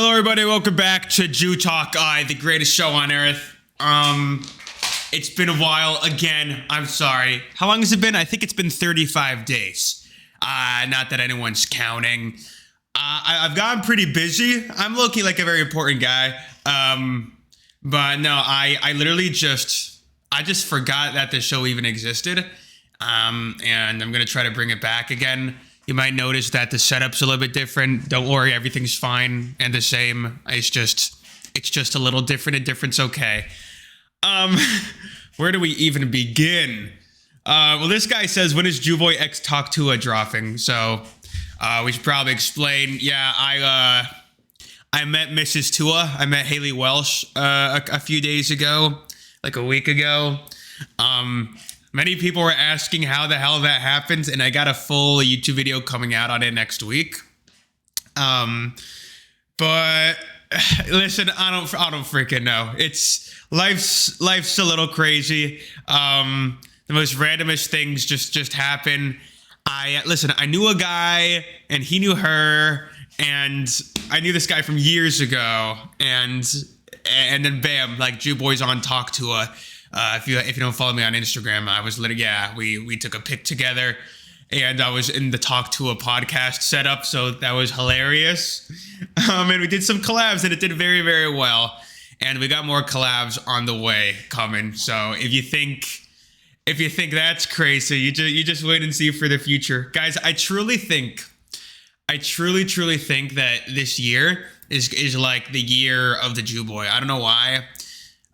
Hello, everybody. Welcome back to JEWTALK, the greatest show on earth. It's been a while again. I'm sorry. How long has it been? I think it's been 35 days. Not that anyone's counting. I've gotten pretty busy. I'm low-key like a very important guy. But no, I literally just forgot that the show even existed. And I'm gonna try to bring it back again. You might notice that the setup's a little bit different. Don't worry, everything's fine and the same. It's just a little different, and different's okay. Where do we even begin? Well, this guy says, when is JewBoy X Talk Tuah dropping? So, we should probably explain. Yeah, I met Mrs. Tuah. I met Haley Welsh a few days ago, like a week ago. Many people were asking how the hell that happened, and I got a full YouTube video coming out on it next week. But listen, I don't freaking know. Life's a little crazy. The most randomest things just happen. I knew a guy, and he knew her, and I knew this guy from years ago, and then bam, like JewBoy's on Talk Tuah. If you don't follow me on Instagram, I was literally, we took a pic together, and I was in the Talk Tuah podcast setup, so that was hilarious. And we did some collabs, and it did very, very well. And we got more collabs on the way coming. So if you think that's crazy, you just wait and see for the future, guys. I truly think that this year is like the year of the JewBoy. I don't know why.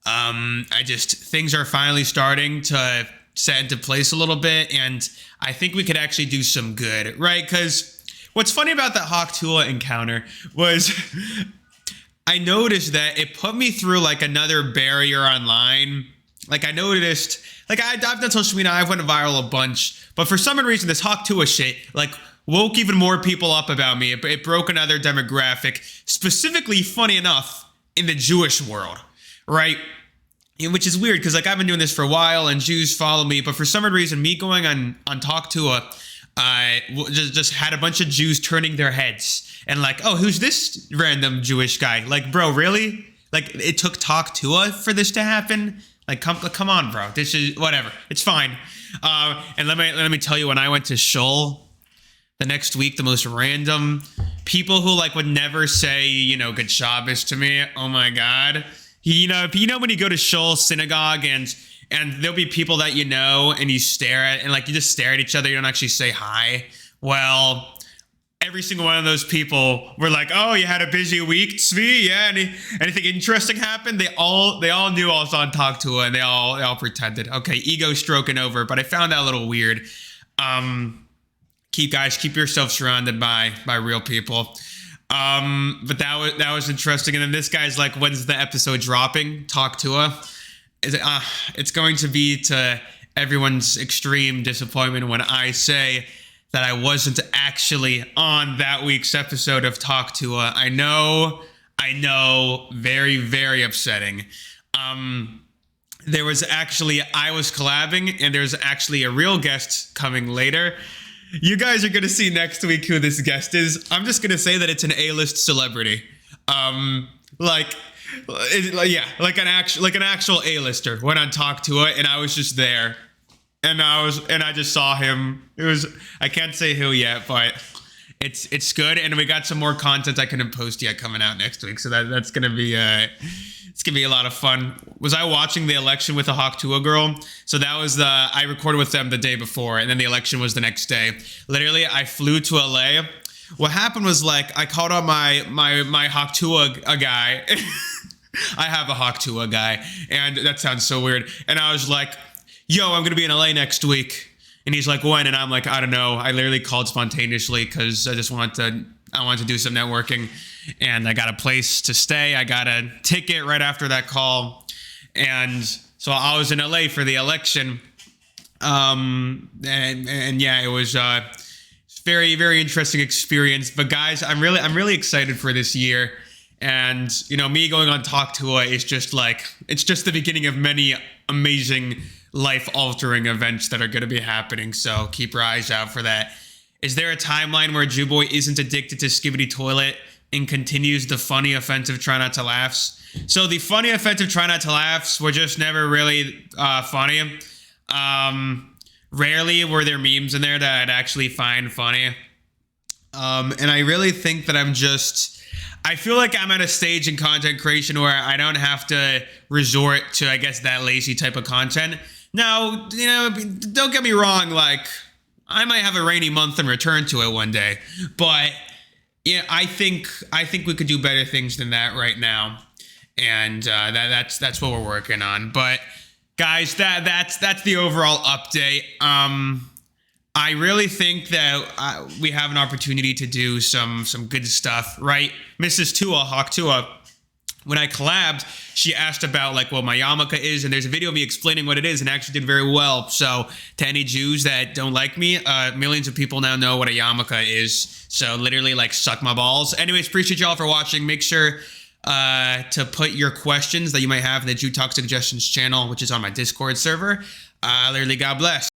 Things are finally starting to set into place a little bit, and I think we could actually do some good, right? Because what's funny about that Talk Tuah encounter was I noticed that it put me through like another barrier online. Like I noticed, like I've done social media, I've went viral a bunch, but for some reason this Talk Tuah shit like woke even more people up about me. It broke another demographic, specifically, funny enough, in the Jewish world. Right? Which is weird because like I've been doing this for a while and Jews follow me, but for some reason me going on Talk Tuah just had a bunch of Jews turning their heads and like, oh, who's this random Jewish guy? Like, bro, really? Like it took Talk Tuah for this to happen? Like come on, bro. This is whatever. It's fine. And let me tell you, when I went to Shul the next week, the most random people who like would never say, good Shabbos to me. Oh my God. You know when you go to Shul synagogue and there'll be people that you know and you stare at and like you just stare at each other, you don't actually say hi. Well, every single one of those people were like, "Oh, you had a busy week, Tzvi? Yeah, anything interesting happened?" They all knew I was on Talk Tuah, and they all pretended. Okay, ego stroking over, but I found that a little weird. Keep yourself surrounded by real people. But that was interesting. And then this guy's like, when's the episode dropping? Talk Tuah. It's going to be to everyone's extreme disappointment when I say that I wasn't actually on that week's episode of Talk Tuah. I know, very, very upsetting. I was collabing, and there's actually a real guest coming later. You guys are going to see next week who this guest is. I'm just going to say that it's an A-list celebrity. Like an actual A-lister went on Talk Tuah, and I was just there. And I just saw him. I can't say who yet, but it's good. And we got some more content I couldn't post yet coming out next week. So that's going to be it's going to be a lot of fun. Was I watching the election with a Talk Tuah girl? So that was I recorded with them the day before, and then the election was the next day. Literally, I flew to LA. What happened was like I called on my Talk Tuah guy. I have a Talk Tuah guy, and that sounds so weird. And I was like, "Yo, I'm going to be in LA next week." And he's like, "When?" And I'm like, "I don't know." I literally called spontaneously because I wanted to do some networking, and I got a place to stay. I got a ticket right after that call. And so I was in LA for the election. And yeah, it was very, very interesting experience. But guys, I'm really excited for this year. And, me going on Talk Tuah is just like, it's just the beginning of many amazing life-altering events that are going to be happening. So keep your eyes out for that. Is there a timeline where JewBoy isn't addicted to Skibidi Toilet? and continues the funny offensive try not to laughs. So the funny offensive try not to laughs were just never really funny. Rarely were there memes in there that I'd actually find funny. And I really think that I feel like I'm at a stage in content creation where I don't have to resort to, I guess, that lazy type of content. Now, don't get me wrong, like, I might have a rainy month and return to it one day, but yeah, I think we could do better things than that right now, and that's what we're working on. But guys, that's the overall update. I really think that we have an opportunity to do some good stuff, right? Mrs. Tuah, Hawk Tuah, when I collabed, she asked about like what my yarmulke is, and there's a video of me explaining what it is, and actually did very well. So to any Jews that don't like me, millions of people now know what a yarmulke is. So literally, like, suck my balls. Anyways, appreciate y'all for watching. Make sure to put your questions that you might have in the JEWTALK suggestions channel, which is on my Discord server. Literally, God bless.